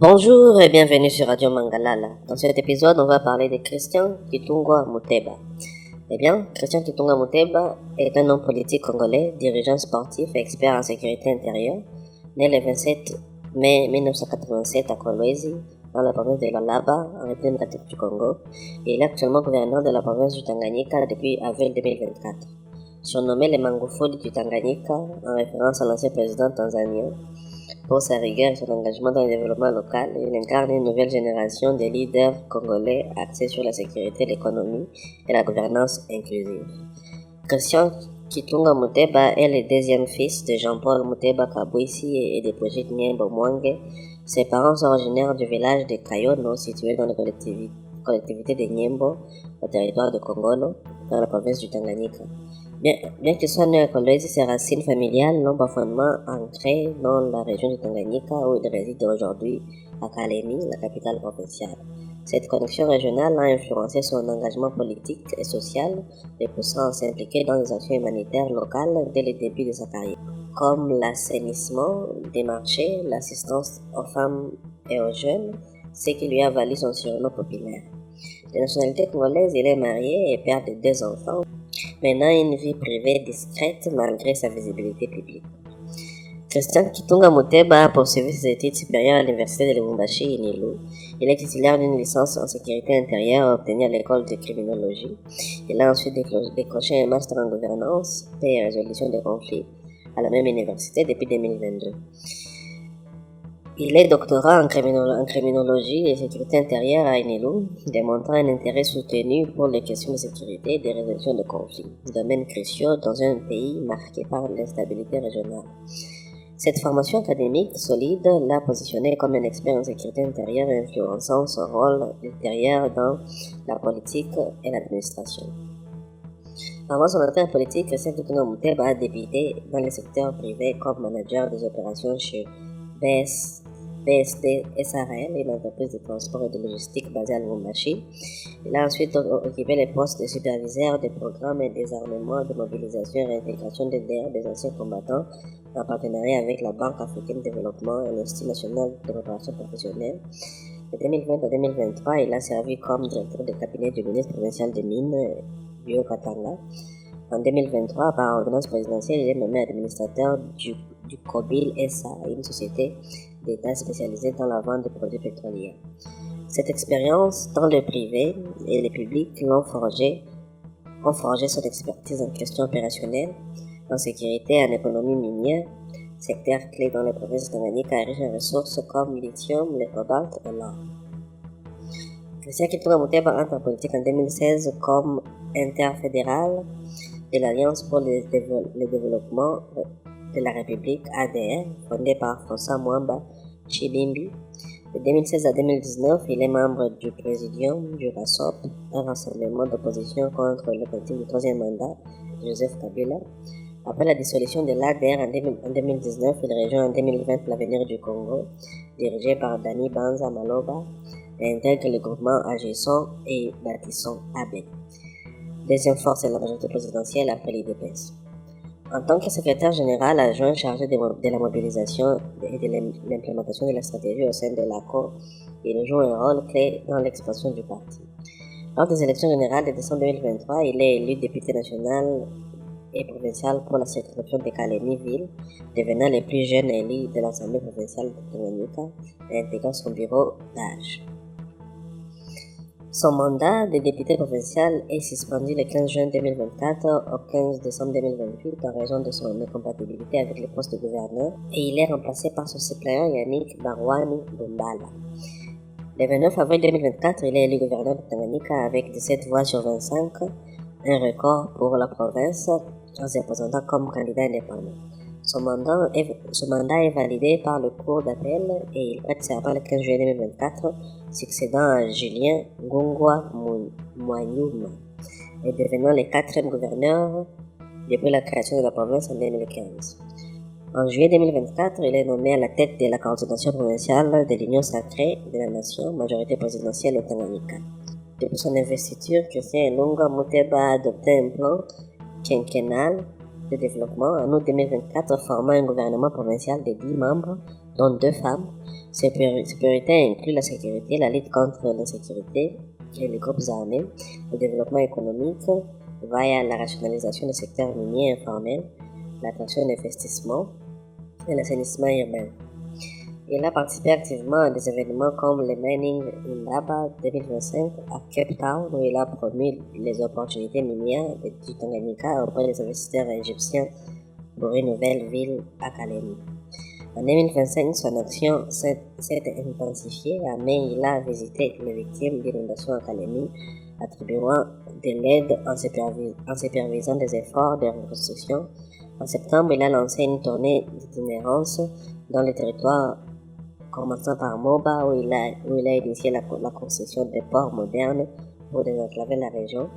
Bonjour et bienvenue sur Radio Mangalala. Dans cet épisode, on va parler de Christian Kitungwa Muteba. Eh bien, Christian Kitungwa Muteba est un homme politique congolais, dirigeant sportif et expert en sécurité intérieure, né le 27 mai 1987 à Kolwezi, dans la province de Lualaba, en République démocratique du Congo, et il est actuellement gouverneur de la province du Tanganyika depuis avril 2024. Surnommé le Magufuli du Tanganyika, en référence à l'ancien président tanzanien, pour sa rigueur et son engagement dans le développement local, il incarne une nouvelle génération de leaders congolais axés sur la sécurité, l'économie et la gouvernance inclusive. Christian Kitungwa Muteba est le deuxième fils de Jean-Paul Muteba Kabwisi et de Brigitte Niembo Mwange. Ses parents sont originaires du village de Kayono, situé dans la collectivité de Niembo, au territoire de Kongolo, dans la province du Tanganyika. Bien qu'il soit né à Kolwezi, ses racines familiales l'ont profondément ancré dans la région du Tanganyika où il réside aujourd'hui à Kalemi, la capitale provinciale. Cette connexion régionale a influencé son engagement politique et social, le poussant à s'impliquer dans les actions humanitaires locales dès le début de sa carrière, comme l'assainissement des marchés, l'assistance aux femmes et aux jeunes, ce qui lui a valu son surnom populaire. De nationalité congolaise, il est marié et père de 2 enfants, menant une vie privée discrète malgré sa visibilité publique. Christian Kitungwa Muteba a poursuivi ses études supérieures à l'université de Lubumbashi, Inilu. Il est titulaire d'une licence en sécurité intérieure obtenue à l'école de criminologie. Il a ensuite décroché un master en gouvernance, paix et résolution des conflits à la même université depuis 2022. Il est doctorat en criminologie et sécurité intérieure à Inilu, démontrant un intérêt soutenu pour les questions de sécurité et de résolution de conflits, domaines cruciaux dans un pays marqué par l'instabilité régionale. Cette formation académique solide l'a positionné comme un expert en sécurité intérieure influençant son rôle ultérieur dans la politique et l'administration. Avant son entrée en politique, Christian Kitungwa Muteba a débuté dans le secteur privé comme manager des opérations chez BSD SRL, une entreprise de transport et de logistique basée à Lubumbashi. Il a ensuite occupé les postes de superviseur des programmes et des armements de mobilisation et réintégration des anciens combattants en partenariat avec la Banque africaine de développement et l'Institut national de préparation professionnelle. De 2020 à 2023, il a servi comme directeur de cabinet du ministre provincial des Mines, Bio Katanga. En 2023, par ordonnance présidentielle, il est nommé administrateur du COBIL SA, une société d'État spécialisée dans la vente de produits pétroliers. Cette expérience, dans le privé et le public, ont forgé son expertise en questions opérationnelles, en sécurité et en économie minière, secteur clé dans les provinces de Tanganyika riche en ressources comme lithium, le cobalt et l'or. Christian Kitungwa Muteba entre en politique en 2016 comme interfédéral de l'Alliance pour le développement de la République ADR, fondée par François Mwamba Chibimbi. De 2016 à 2019, il est membre du Présidium du RASOP, un rassemblement d'opposition contre le politique du 3e mandat de Joseph Kabila. Après la dissolution de l'ADR en 2019, il rejoint en 2020 l'Avenir du Congo, dirigé par Dani Banza Maloba, et intègre le groupement Agissons et Bâtissons AB. Deuxième force est la majorité présidentielle après l'IDPS. En tant que secrétaire général adjoint chargé de la mobilisation et de l'implémentation de la stratégie au sein de l'ACO, il joue un rôle clé dans l'expansion du parti. Lors des élections générales de décembre 2023, il est élu député national et provincial pour la circonscription de Kalemi-Ville, devenant le plus jeune élu de l'Assemblée provinciale de Tanganyika et intégrant son bureau d'âge. Son mandat de député provincial est suspendu le 15 juin 2024 au 15 décembre 2028 en raison de son incompatibilité avec le poste de gouverneur et il est remplacé par son suppléant Yannick Barwani Bumbala. Le 29 avril 2024, il est élu gouverneur de Tanganyika avec 17 voix sur 25, un record pour la province en se présentant comme candidat indépendant. Son mandat est validé par le cours d'appel et il prête serment le 15 juillet 2024, succédant à Julien Ngungwa Mwanyuma et devenant le 4e gouverneur depuis la création de la province en 2015. En juillet 2024, il est nommé à la tête de la coordination provinciale de l'Union sacrée de la nation, majorité présidentielle au Tanganyika. Depuis son investiture, Christian Kitungwa Muteba a adopté un plan quinquennal de développement en août 2024, formant un gouvernement provincial de 10 membres, dont 2 femmes. Ses priorités incluent la sécurité, la lutte contre l'insécurité et les groupes armés, le développement économique via la rationalisation du secteur minier informel, l'attraction d'investissements et l'assainissement urbain. Il a participé activement à des événements comme le Mining Indaba 2025 à Cape Town, où il a promu les opportunités minières du Tanganyika auprès des investisseurs égyptiens pour une nouvelle ville à Kalemi. En 2025, son action s'est intensifiée. En mai, il a visité les victimes d'inondations à Kalemi, attribuant de l'aide en supervisant des efforts de reconstruction. En septembre, il a lancé une tournée d'itinérance dans le territoire, commençant par Moba, où il a initié la construction des ports modernes pour désenclaver la région.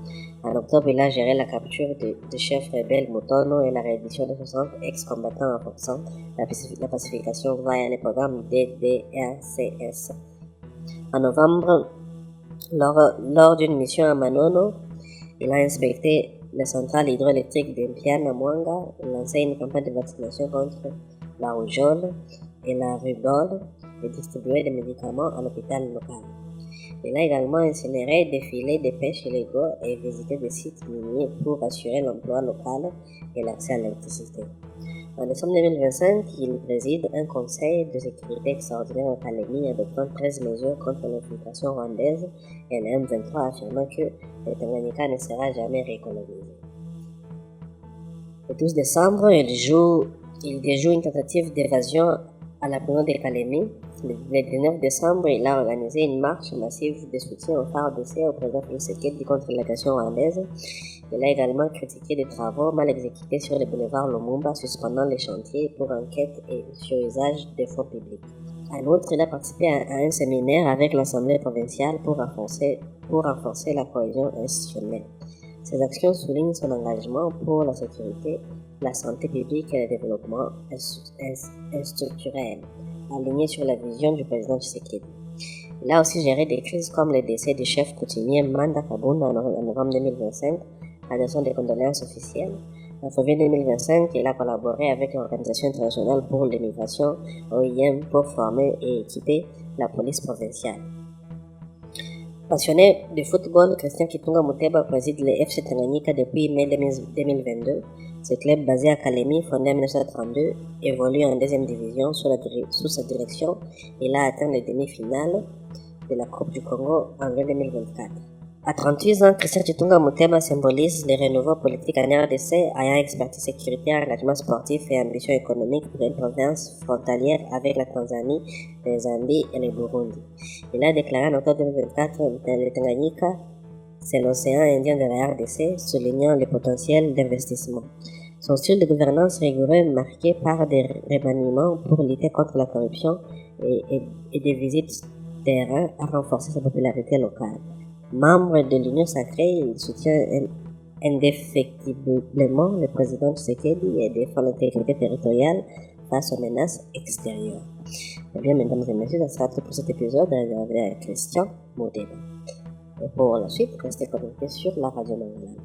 En octobre, il a géré la capture du chef rebelle Mutono et la reddition de 60 ex-combattants renforçant la pacification via le programme DDRCS. En novembre, lors d'une mission à Manono, il a inspecté la centrale hydroélectrique d'Impiana Mwanga, lancé une campagne de vaccination contre la rougeole et la rubéole et distribué des médicaments à l'hôpital local. Il a également incinéré des filets de pêche illégaux et visité des sites miniers pour assurer l'emploi local et l'accès à l'électricité. En décembre 2025, il préside un conseil de sécurité extraordinaire à Kalemi adoptant 13 mesures contre l'infiltration rwandaise et le M23 affirmant que le Tanganyika ne sera jamais récolonisé. Le 12 décembre, il déjoue une tentative d'évasion à la prison de Kalemi. Le 19 décembre, il a organisé une marche massive de soutien au FARDC au président Félix Tshisekedi contre l'agression rwandaise. Il a également critiqué des travaux mal exécutés sur le boulevard Lumumba, suspendant les chantiers pour enquête et sur usage des fonds publics. En outre, il a participé à un séminaire avec l'Assemblée provinciale pour renforcer la cohésion institutionnelle. Ces actions soulignent son engagement pour la sécurité, la santé publique et le développement structurel, aligné sur la vision du président Tshisekedi. Il a aussi géré des crises comme le décès du chef coutumier Manda Kabunda en novembre 2025, adressant des condoléances officielles. En février 2025, il a collaboré avec l'Organisation internationale pour l'immigration, OIM, pour former et équiper la police provinciale. Passionné de football, Christian Kitunga Muteba préside le FC Tanganyika depuis mai 2022. Ce club basé à Kalemi, fondé en 1932, évolue en deuxième division sous sa direction. Il a atteint les demi-finales de la Coupe du Congo en 2024. À 38 ans, Christian Kitunga Muteba symbolise le renouveau politique en RDC, ayant expertise sécuritaire, engagement sportif et ambition économique pour une province frontalière avec la Tanzanie, le Zambie et le Burundi. Il a déclaré en octobre 2024 que le Tanganyika, c'est l'océan Indien de la RDC, soulignant le potentiel d'investissement. Son style de gouvernance rigoureux, marqué par des remaniements pour lutter contre la corruption et des visites terrain, a renforcé sa popularité locale. Membre de l'Union sacrée, il soutient indéfectiblement le président Tshisekedi et défend l'intégrité territoriale face aux menaces extérieures. Eh bien, mesdames et messieurs, ça sera tout pour cet épisode avec Christian Muteba. Et pour la suite, restez connectés sur la radio Mangala.